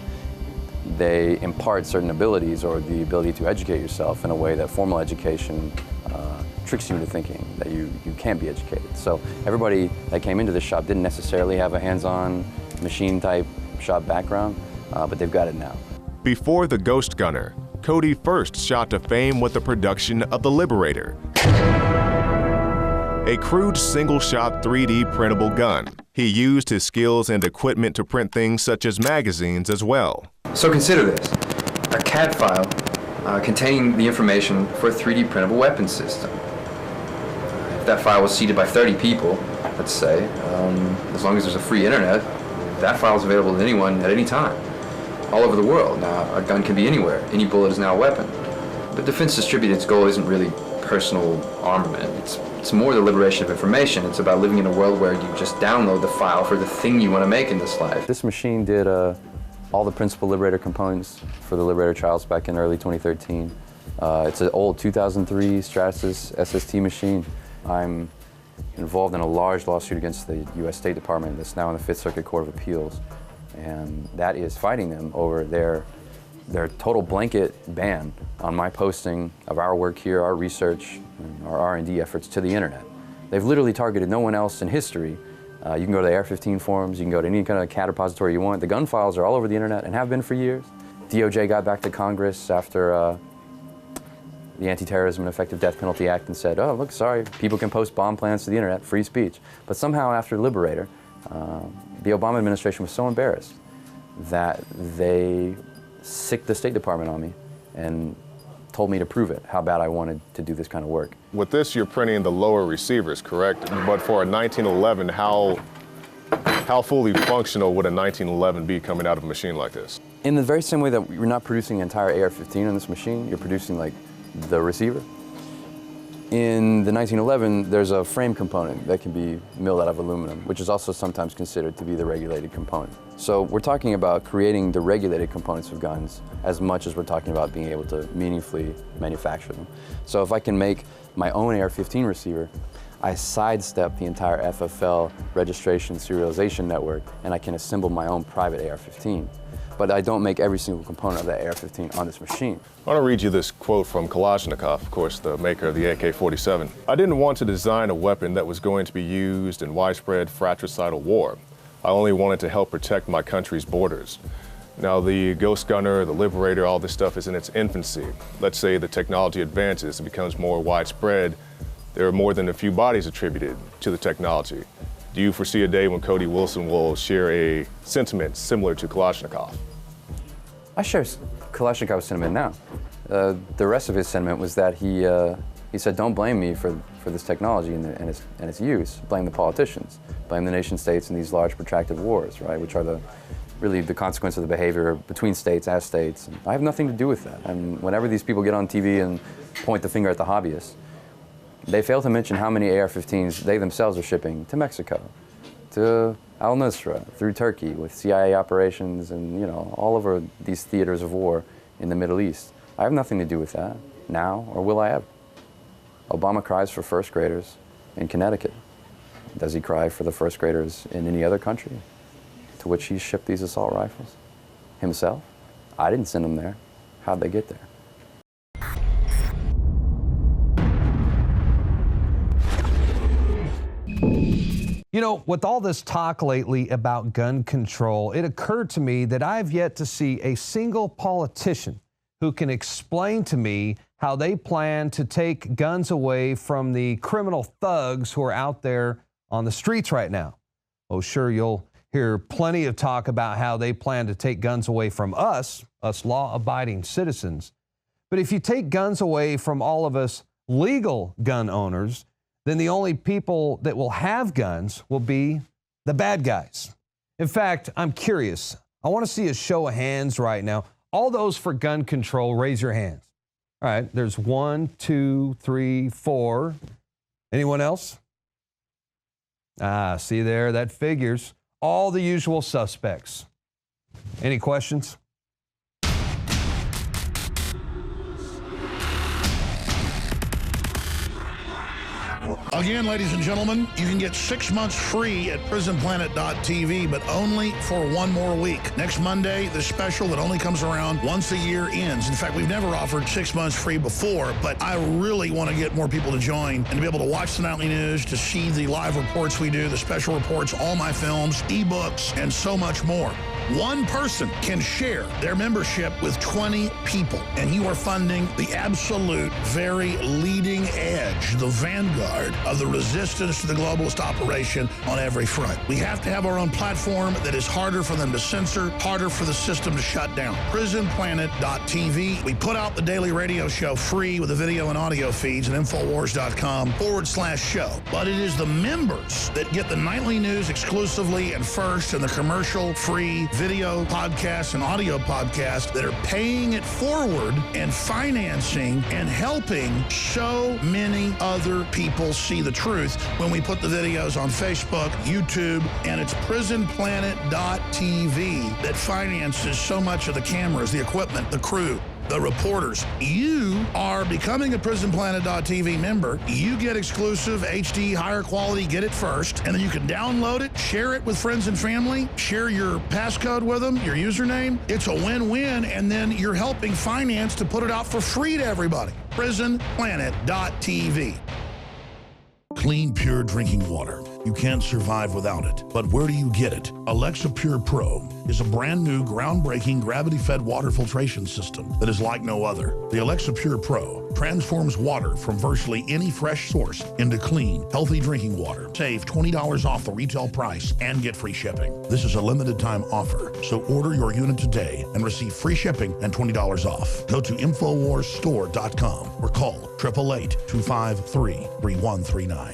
they impart certain abilities or the ability to educate yourself in a way that formal education tricks you into thinking that you can't be educated. So everybody that came into this shop didn't necessarily have a hands-on machine type shop background, but they've got it now. Before the Ghost Gunner, Cody first shot to fame with the production of the Liberator, a crude single-shot 3D printable gun. He used his skills and equipment to print things such as magazines as well. So consider this, a CAD file containing the information for a 3D printable weapons system. If that file was seeded by 30 people, let's say, as long as there's a free internet, that file is available to anyone at any time, all over the world. Now, a gun can be anywhere. Any bullet is now a weapon. But Defense Distributed's goal isn't really personal armament. It's more the liberation of information. It's about living in a world where you just download the file for the thing you want to make in this life. This machine did all the principal Liberator components for the Liberator trials back in early 2013. It's an old 2003 Stratasys SST machine. I'm involved in a large lawsuit against the U.S. State Department that's now in the Fifth Circuit Court of Appeals. And that is fighting them over their total blanket ban on my posting of our work here, our research, and our R&D efforts to the internet. They've literally targeted no one else in history. You can go to the AR-15 forums, you can go to any kind of CAD repository you want. The gun files are all over the internet and have been for years. DOJ got back to Congress after the Anti-Terrorism and Effective Death Penalty Act and said, oh, look, sorry, people can post bomb plans to the internet, free speech. But somehow after Liberator, the Obama administration was so embarrassed that they sicked the State Department on me and told me to prove it, how bad I wanted to do this kind of work. With this, you're printing the lower receivers, correct? But for a 1911, how fully functional would a 1911 be coming out of a machine like this? In the very same way that you're not producing an entire AR-15 on this machine, you're producing like the receiver. In the 1911, there's a frame component that can be milled out of aluminum, which is also sometimes considered to be the regulated component. So we're talking about creating the regulated components of guns as much as we're talking about being able to meaningfully manufacture them. So if I can make my own AR-15 receiver, I sidestep the entire FFL registration serialization network, and I can assemble my own private AR-15. But I don't make every single component of that AR-15 on this machine. I want to read you this quote from Kalashnikov, of course, the maker of the AK-47. I didn't want to design a weapon that was going to be used in widespread fratricidal war. I only wanted to help protect my country's borders. Now, the Ghost Gunner, the Liberator, all this stuff is in its infancy. Let's say the technology advances and becomes more widespread. There are more than a few bodies attributed to the technology. Do you foresee a day when Cody Wilson will share a sentiment similar to Kalashnikov? I share Kalashnikov's sentiment now. The rest of his sentiment was that he said, don't blame me for for this technology and its use. Blame the politicians, blame the nation states in these large protracted wars, right, which are really the consequence of the behavior between states as states. And I have nothing to do with that. And whenever these people get on TV and point the finger at the hobbyists, they fail to mention how many AR-15s they themselves are shipping to Mexico, to al-Nusra, through Turkey with CIA operations and, all over these theaters of war in the Middle East. I have nothing to do with that now, or will I ever. Obama cries for first graders in Connecticut. Does he cry for the first graders in any other country to which he shipped these assault rifles? Himself? I didn't send them there. How'd they get there? With all this talk lately about gun control, it occurred to me that I've yet to see a single politician who can explain to me how they plan to take guns away from the criminal thugs who are out there on the streets right now. Oh, sure, you'll hear plenty of talk about how they plan to take guns away from us law-abiding citizens. But if you take guns away from all of us legal gun owners, then the only people that will have guns will be the bad guys. In fact, I'm curious. I want to see a show of hands right now. All those for gun control, raise your hands. All right, there's 1, 2, 3, 4. Anyone else? See there, that figures. All the usual suspects. Any questions? Again, ladies and gentlemen, you can get 6 months free at prisonplanet.tv, but only for 1 more week. Next Monday, the special that only comes around once a year ends. In fact, we've never offered 6 months free before, but I really want to get more people to join and to be able to watch the nightly news, to see the live reports we do, the special reports, all my films, ebooks, and so much more. One person can share their membership with 20 people, and you are funding the absolute very leading edge, the vanguard of the resistance to the globalist operation on every front. We have to have our own platform that is harder for them to censor, harder for the system to shut down. prisonplanet.tv. We put out the daily radio show free with the video and audio feeds at InfoWars.com/show. But it is the members that get the nightly news exclusively and first, and the commercial-free video podcasts and audio podcasts that are paying it forward and financing and helping so many other people see the truth when we put the videos on Facebook, YouTube, and it's prisonplanet.tv that finances so much of the cameras, the equipment, the crew, the reporters. You are becoming a prisonplanet.tv member. You get exclusive HD, higher quality, get it first, and then you can download it, share it with friends and family, share your passcode with them, your username. It's a win-win, and then you're helping finance to put it out for free to everybody. prisonplanet.tv. Clean, pure drinking water. You can't survive without it. But where do you get it? Alexa Pure Pro is a brand new, groundbreaking, gravity-fed water filtration system that is like no other. The Alexa Pure Pro transforms water from virtually any fresh source into clean, healthy drinking water. Save $20 off the retail price and get free shipping. This is a limited time offer, so order your unit today and receive free shipping and $20 off. Go to InfoWarsStore.com or call 888-253-3139.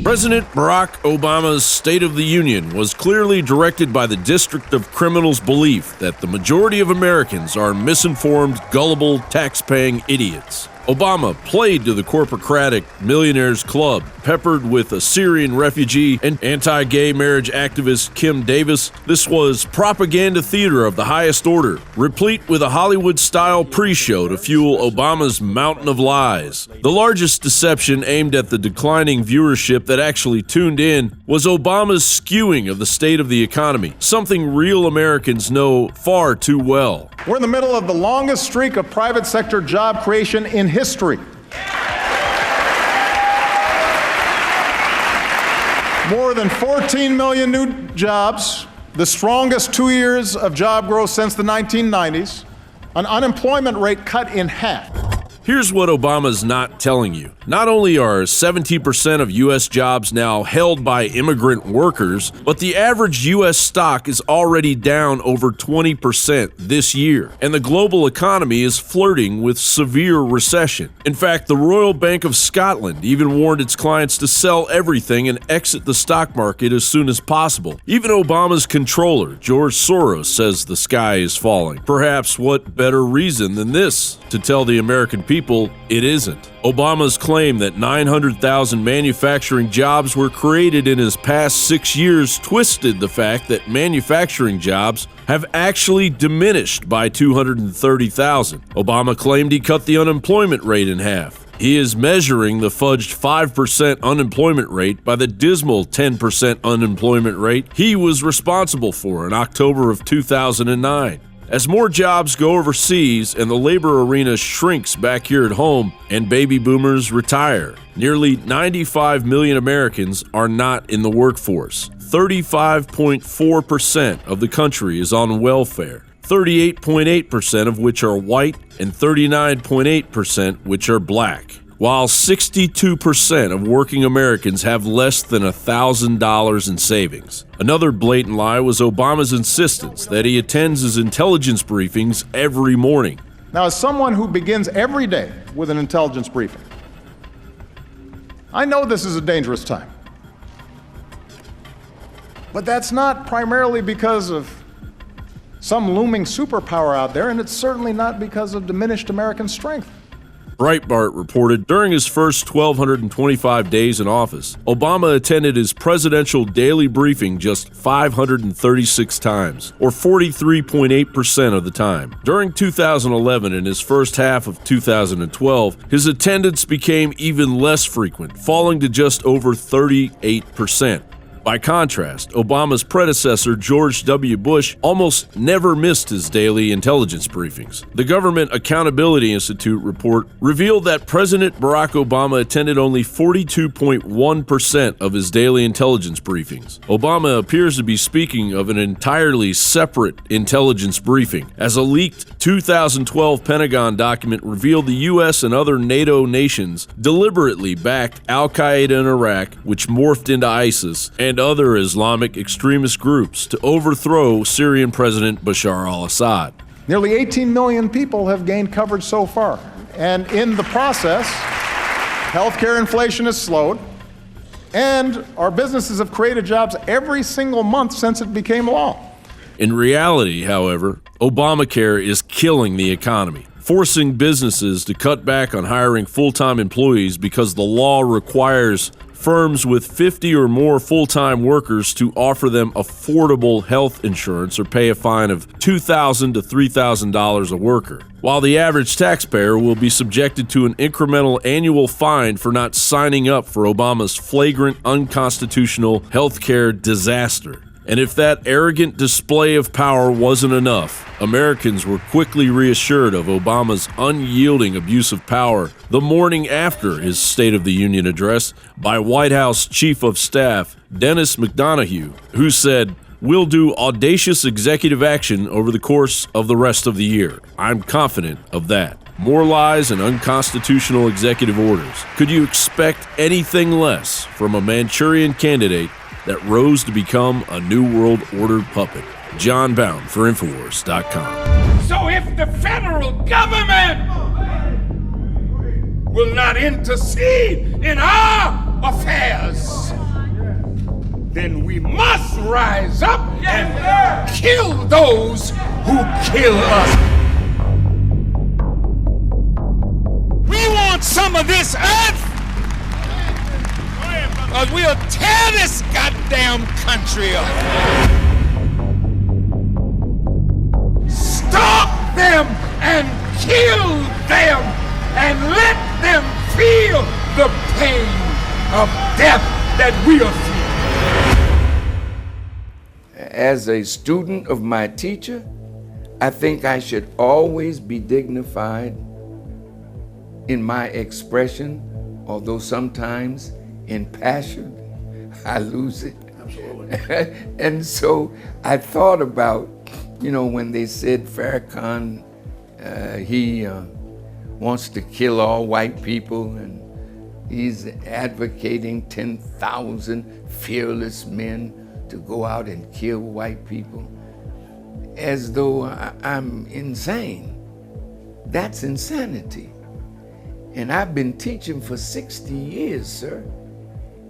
President Barack Obama's State of the Union was clearly directed by the District of Criminals' belief that the majority of Americans are misinformed, gullible, tax-paying idiots. Obama played to the corporocratic millionaires club, peppered with a Syrian refugee and anti-gay marriage activist Kim Davis. This was propaganda theater of the highest order, replete with a Hollywood-style pre-show to fuel Obama's mountain of lies. The largest deception aimed at the declining viewership that actually tuned in was Obama's skewing of the state of the economy, something real Americans know far too well. We're in the middle of the longest streak of private sector job creation in history. More than 14 million new jobs, the strongest 2 years of job growth since the 1990s, an unemployment rate cut in half. Here's what Obama's not telling you. Not only are 70% of U.S. jobs now held by immigrant workers, but the average U.S. stock is already down over 20% this year, and the global economy is flirting with severe recession. In fact, the Royal Bank of Scotland even warned its clients to sell everything and exit the stock market as soon as possible. Even Obama's controller, George Soros, says the sky is falling. Perhaps what better reason than this to tell the American people it isn't? Obama's claim that 900,000 manufacturing jobs were created in his past 6 years twisted the fact that manufacturing jobs have actually diminished by 230,000. Obama claimed he cut the unemployment rate in half. He is measuring the fudged 5% unemployment rate by the dismal 10% unemployment rate he was responsible for in October of 2009. As more jobs go overseas and the labor arena shrinks back here at home and baby boomers retire, nearly 95 million Americans are not in the workforce. 35.4% of the country is on welfare, 38.8% of which are white and 39.8% which are black, while 62% of working Americans have less than $1,000 in savings. Another blatant lie was Obama's insistence that he attends his intelligence briefings every morning. Now, as someone who begins every day with an intelligence briefing, I know this is a dangerous time. But that's not primarily because of some looming superpower out there, and it's certainly not because of diminished American strength. Breitbart reported during his first 1,225 days in office, Obama attended his presidential daily briefing just 536 times, or 43.8% of the time. During 2011 and his first half of 2012, his attendance became even less frequent, falling to just over 38%. By contrast, Obama's predecessor, George W. Bush, almost never missed his daily intelligence briefings. The Government Accountability Institute report revealed that President Barack Obama attended only 42.1% of his daily intelligence briefings. Obama appears to be speaking of an entirely separate intelligence briefing, as a leaked 2012 Pentagon document revealed the U.S. and other NATO nations deliberately backed al-Qaeda in Iraq, which morphed into ISIS, and other Islamic extremist groups to overthrow Syrian President Bashar al-Assad. Nearly 18 million people have gained coverage so far, and in the process, healthcare inflation has slowed, and our businesses have created jobs every single month since it became law. In reality, however, Obamacare is killing the economy, forcing businesses to cut back on hiring full-time employees because the law requires firms with 50 or more full-time workers to offer them affordable health insurance or pay a fine of $2,000 to $3,000 a worker, while the average taxpayer will be subjected to an incremental annual fine for not signing up for Obama's flagrant, unconstitutional healthcare disaster. And if that arrogant display of power wasn't enough, Americans were quickly reassured of Obama's unyielding abuse of power the morning after his State of the Union address by White House Chief of Staff Dennis McDonough, who said, "We'll do audacious executive action over the course of the rest of the year. I'm confident of that." More lies and unconstitutional executive orders. Could you expect anything less from a Manchurian candidate that rose to become a New World Order puppet? John Bound for Infowars.com. So if the federal government will not intercede in our affairs, then we must rise up and kill those who kill us. We want some of this earth, or we'll tear this goddamn country up. Stop them and kill them and let them feel the pain of death that we'll feel. As a student of my teacher, I think I should always be dignified in my expression, although sometimes in passion, I lose it. Absolutely. And so I thought about, when they said Farrakhan, he wants to kill all white people, and he's advocating 10,000 fearless men to go out and kill white people, as though I'm insane. That's insanity. And I've been teaching for 60 years, sir,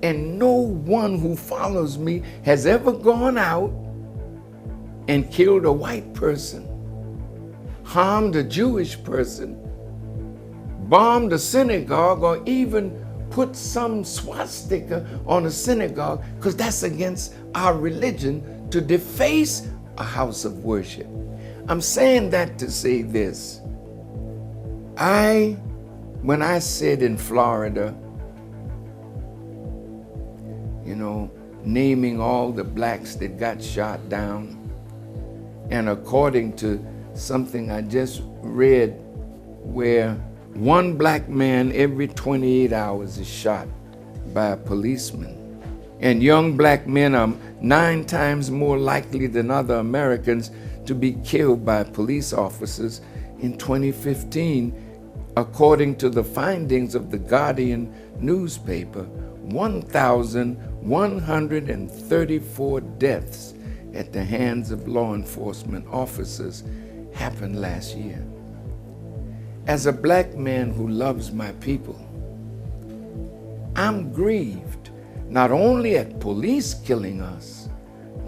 and no one who follows me has ever gone out and killed a white person, harmed a Jewish person, bombed a synagogue, or even put some swastika on a synagogue, because that's against our religion to deface a house of worship. I'm saying that to say this. When I said in Florida, you know, naming all the blacks that got shot down, and according to something I just read, where one black man every 28 hours is shot by a policeman. And young black men are 9 times more likely than other Americans to be killed by police officers in 2015, according to the findings of the Guardian newspaper. 1,134 deaths at the hands of law enforcement officers happened last year. As a black man who loves my people, I'm grieved not only at police killing us,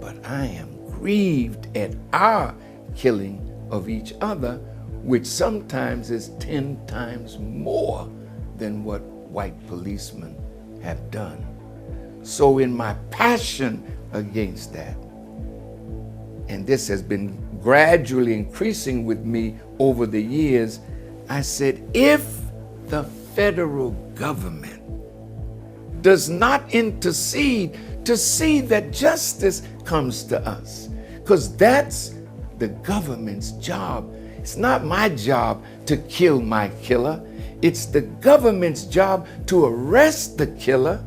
but I am grieved at our killing of each other, which sometimes is 10 times more than what white policemen have done. So in my passion against that, and this has been gradually increasing with me over the years, I said, if the federal government does not intercede to see that justice comes to us, because that's the government's job. It's not my job to kill my killer. It's the government's job to arrest the killer,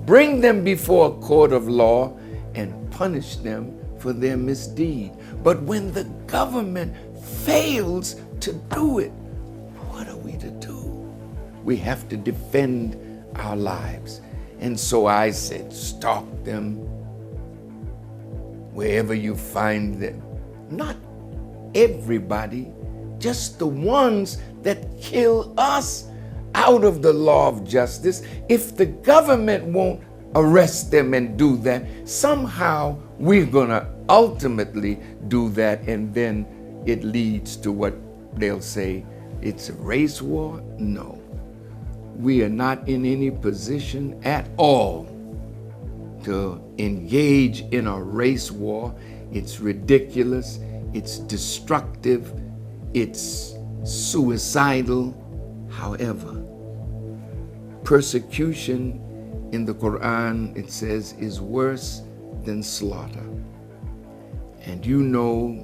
bring them before a court of law, and punish them for their misdeed. But when the government fails to do it, what are we to do? We have to defend our lives. And so I said, stalk them wherever you find them. Not everybody, just the ones that kill us out of the law of justice. If the government won't arrest them and do that, somehow we're gonna ultimately do that, and then it leads to what they'll say, it's a race war. No, we are not in any position at all to engage in a race war. It's ridiculous, it's destructive, it's suicidal. However, persecution in the Quran, it says, is worse than slaughter. And you know,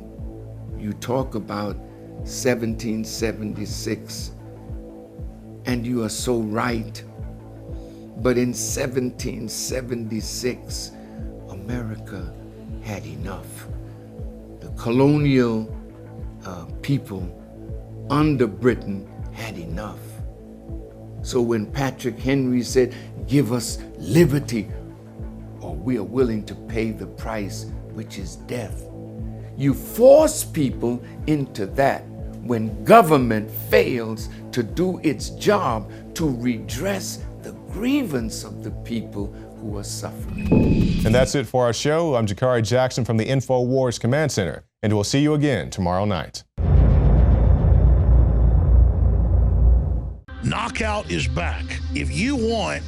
you talk about 1776, and you are so right. But in 1776, America had enough. The colonial people under Britain had enough. So when Patrick Henry said, give us liberty, or we are willing to pay the price, which is death. You force people into that when government fails to do its job to redress the grievance of the people who are suffering. And that's it for our show. I'm Jakari Jackson from the InfoWars Command Center, and we'll see you again tomorrow night. Knockout is back. If you want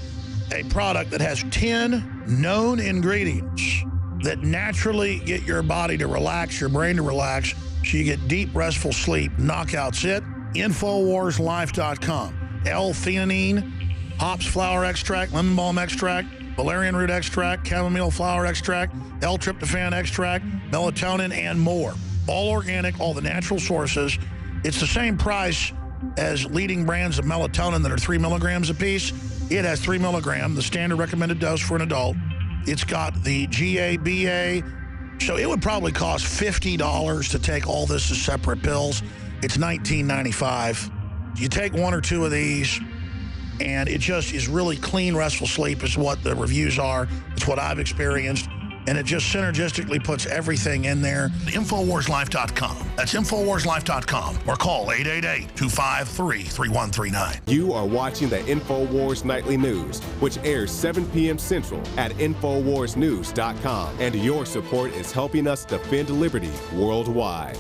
a product that has 10 known ingredients that naturally get your body to relax, your brain to relax, so you get deep, restful sleep, Knockout's it. InfoWarsLife.com. L-theanine, hops flower extract, lemon balm extract, valerian root extract, chamomile flower extract, L-tryptophan extract, melatonin, and more. All organic, all the natural sources. It's the same price as leading brands of melatonin that are 3 milligrams a piece. It has 3 milligrams, the standard recommended dose for an adult. It's got the GABA, so it would probably cost $50 to take all this as separate pills. It's $19.95. You take one or two of these, and it just is really clean, restful sleep is what the reviews are. It's what I've experienced. And it just synergistically puts everything in there. InfoWarsLife.com. That's InfoWarsLife.com. Or call 888-253-3139. You are watching the InfoWars Nightly News, which airs 7 p.m. Central at InfoWarsNews.com. And your support is helping us defend liberty worldwide.